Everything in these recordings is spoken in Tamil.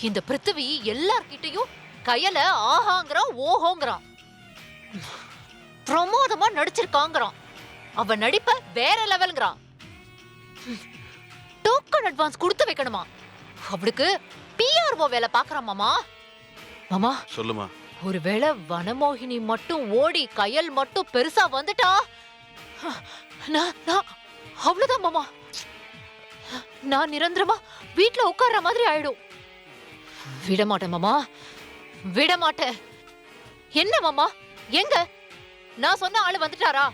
இந்த பிருத்திவி எல்லார்கிட்டயும் கையில ஆஹாங்கிறான் ஓஹோங்கிறான். பிரமாதமா நடிச்சிருக்காங்கிறான். அவ நடிப்ப வேற லெவல்ங்கிறான். டோக்கன் அட்வான்ஸ் கொடுத்து வைக்கணுமா? அவளுக்கு பிஆர்ஓ வேலை பாக்குறான் மாமா. மாமா சொல்லுமா. ஒருவேளை வனமோகினி மட்டும் ஓடி கயல் மட்டும் பெருசா வந்துட்டா அவ்வளவுதான் மாமா. நான் நிரந்தரமா வீட்டுல உட்கார்ற மாதிரி ஆயிடும். விட மாட்டேன் மாமா, விட மாட்டேன். என்ன மாமா, எங்க நான் சொன்ன ஆளு வந்துட்டாரா?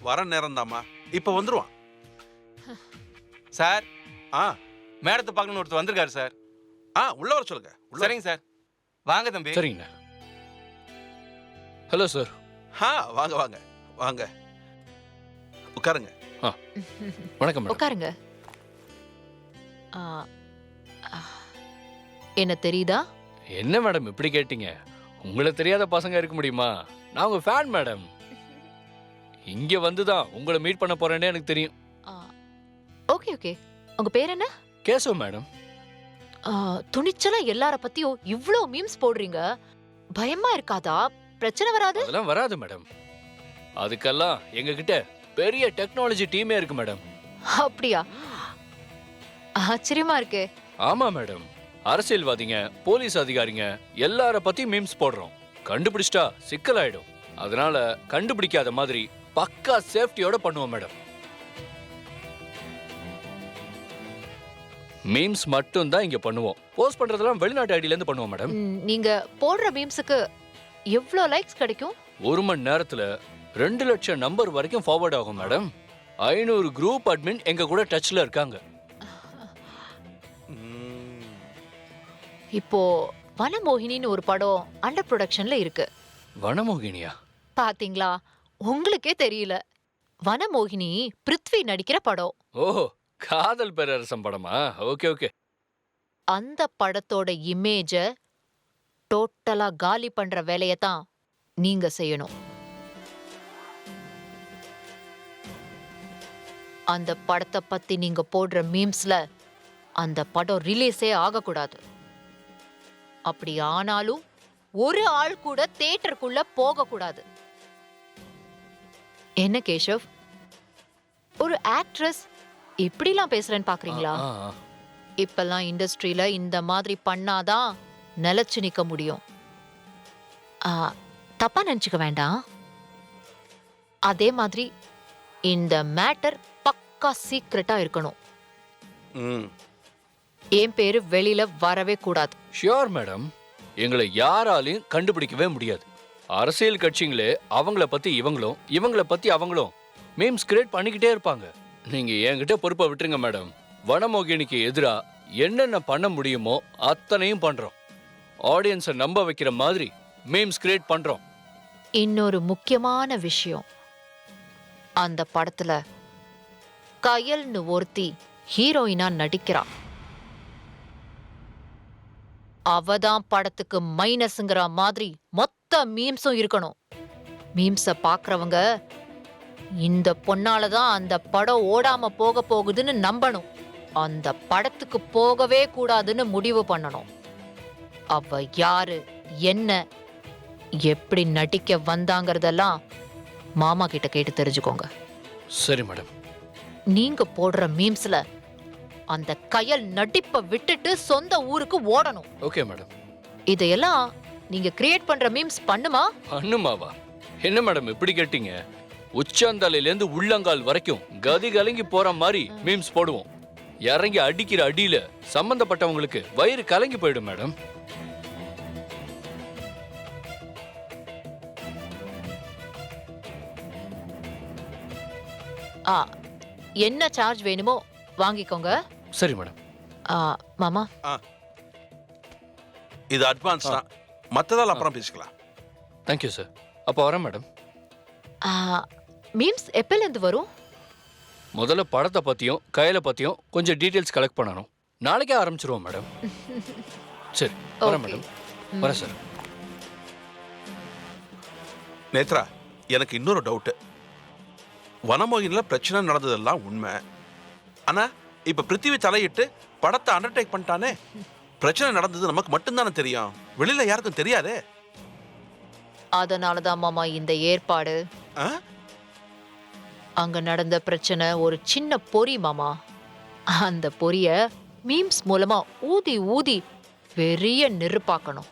வர நேரம் தாமா, இப்ப வந்துருவான். சார், ஆ மேடத்தை பார்க்கணும் ஒருத்தர் வந்திருக்காரு சார். உள்ள வர சொல்லுங்க. சரிங்க சார், வாங்க தம்பி. சரிங்க. Hello sir. வாங்க வாங்க வாங்க, உட்காருங்க. வணக்கம் மேடம். உட்காருங்க. என்ன தெரியுதா? என்ன மேடம் இப்படி கேட்டீங்க? உங்களை தெரியாத பசங்க இருக்க முடியுமா? நான் உங்க ஃபேன் மேடம். இங்க வந்துதான் உங்களை மீட் பண்ண போறேன்னு எனக்கு தெரியும். Okay okay. உங்க பேர் என்ன? கேசவ் மேடம். துணிச்சலா எல்லார பத்தியும் இவ்ளோ மீம்ஸ் போடுறீங்க. பயமா இருக்காதா? பிரச்சனை வராது? அதெல்லாம் வராது மேடம். அதுக்கெல்லாம் எங்க கிட்ட பெரிய டெக்னாலஜி டீமே இருக்கு மேடம். அப்படியா? ஆச்சரியமா இருக்கு. ஆமா மேடம். அரசியல்வாதிங்க, போலீஸ் அதிகாரிங்க எல்லார பத்தி மீம்ஸ் போடுறோம். கண்டுபிடிச்சிட்டா சிக்கலாயிடும். அதனால கண்டுபிடிக்காத மாதிரி பக்கா சேஃப்டியோட பண்ணுவோம் மேடம். மீம்ஸ் மட்டும் தான் இங்க பண்ணுவோம். போஸ்ட் பண்றதெல்லாம் வெளிநாட்டு ஐடியில இருந்து பண்ணுவோம் மேடம். நீங்க போடுற மீம்ஸுக்கு எவ்வளவு லைக்ஸ் கிடைக்கும்? ஒரு மணி நேரத்துல 2 லட்சம் நம்பர் வரைக்கும் ஃபார்வர்ட் ஆகும் மேடம். 500 குரூப் அட்மின் எங்க கூட டச்ல இருக்காங்க. இப்போ வனமோகினின்னு ஒரு படம் அண்டர் ப்ரொடக்ஷன்ல இருக்கு. வனமோகினியா? பாத்தீங்களா? உங்களுக்கே தெரியல. வனமோகினி பிருத்வி நடிக்கிற படம். ஓஹோ, காதல் பேரரசம் படமா? Okay okay. அந்த படத்தோட இமேஜ டோட்டலா காலி பண்ற வேலையை தான் நீங்க செய்யணும். அந்த படத்தை பத்தி நீங்க போடுற மீம்ஸ்ல அந்த படம் ரிலீஸே ஆகக்கூடாது. அப்படி ஆனாலும் ஒரு ஆள் கூட தியேட்டருக்குள்ள போக கூடாது. என்ன கேஷவ், ஒரு ஆக்ட்ரஸ் இப்படிலாம் பேசுறேன்னு பாக்குறீங்களா? இப்பெல்லாம் இண்டஸ்ட்ரியில இந்த மாதிரி பண்ணாதான் நிலைச்சு நிக்க முடியும். தப்பா நினைச்சுக்க வேண்டாம். அதே மாதிரி இந்த மேட்டர் பக்கா சீக்ரெட்டா இருக்கணும். என் பேரு வெளியில வரவே கூடாது. Sure madam. எங்களை யாராலையும் கண்டுபிடிக்கவே முடியாது. அரசியல் கட்சிங்களே அவங்கள பத்தி இவங்களும் இவங்கள பத்தி அவங்களும் மீம்ஸ் கிரியேட் பண்ணிக்கிட்டே இருப்பாங்க. நீங்க என்கிட்ட பொறுப்பை விட்டுருங்க மேடம். வனமோகினிக்கு எதிரா என்னென்ன பண்ண முடியுமோ அத்தனையும் பண்றோம். ஆடியன்ஸை நம்ப வைக்கிற மாதிரி மீம்ஸ் கிரியேட் பண்றோம். இன்னொரு முக்கியமான விஷயம், அந்த படத்துல கயல்னு ஒருத்தி ஹீரோயினா நடிக்கிறா. அவதான் படத்துக்கு மைனஸ்ங்கிற மாதிரி மொத்த மீம்ஸும் இருக்கணும். மீம்ஸ பாக்குறவங்க இந்த பொண்ணாலதான் அந்த படம் ஓடாம போக போகுதுன்னு நம்பணும். அந்த படத்துக்கு போகவே கூடாதுன்னு முடிவு பண்ணணும். அவ யாரு, என்ன, எப்படி நடிக்க வந்தாங்கறதெல்லாம் மாமா கிட்ட கேட்டு தெரிஞ்சுக்கோங்க. சரி மேடம். நீங்க போடுற மீம்ஸ்ல அந்த கயல் நடிப்பை விட்டுட்டு சொந்த ஊருக்கு ஓடணும். Okay madam. இதையெல்லாம் நீங்க கிரியேட் பண்ற மீம்ஸ் பண்ணுமா? பண்ணுமாவா? என்ன மேடம் இப்படி கேட்டீங்க? உச்சந்தலையில இருந்து உள்ளங்கால் வரைக்கும் கதி கலங்கி போற மாதிரி மீம்ஸ் போடுவோம். இறங்கி அடிக்கிற அடியில சம்பந்தப்பட்டவங்களுக்கு வயிறு கலங்கி போயிடும் மேடம். என்ன சார்ஜ் வேணுமோ வாங்கிக்கோங்க. சரி மேடம். மாமா, இது அட்வான்ஸ் தான், மத்ததால அப்புறம் பேசிக்கலாம். Thank you sir. அப்போ வரேன் மேடம். மீம்ஸ் எப்பல இருந்து வரும்? முதல்ல படத்தை பத்தியும் கையில பத்தியும் கொஞ்சம் டீடைல்ஸ் கலெக்ட் பண்ணணும். நாளைக்கே ஆரம்பிச்சிருவோம் மேடம். சரி வரேன் மேடம். வரேன் சார். நேத்ரா, எனக்கு இன்னொரு டவுட். வனமோகினில பிரச்சனை நடந்ததெல்லாம் உண்மை. ஆனா இப்ப பிருத்திவி தலையிட்டு படத்தை அண்டர்டேக் பண்ணிட்டானே. பிரச்சனை நடந்தது நமக்கு மட்டும்தானே தெரியும், வெளியில யாருக்கும் தெரியாதே. அதனாலதான் மாமா இந்த ஏற்பாடு. ஆ? அங்க நடந்த பிரச்சனை ஒரு சின்ன பொறி மாமா. அந்த பொரிய மீம்ஸ் மூலமா ஊதி ஊதி பெரிய நெருப்பாக்கணும்.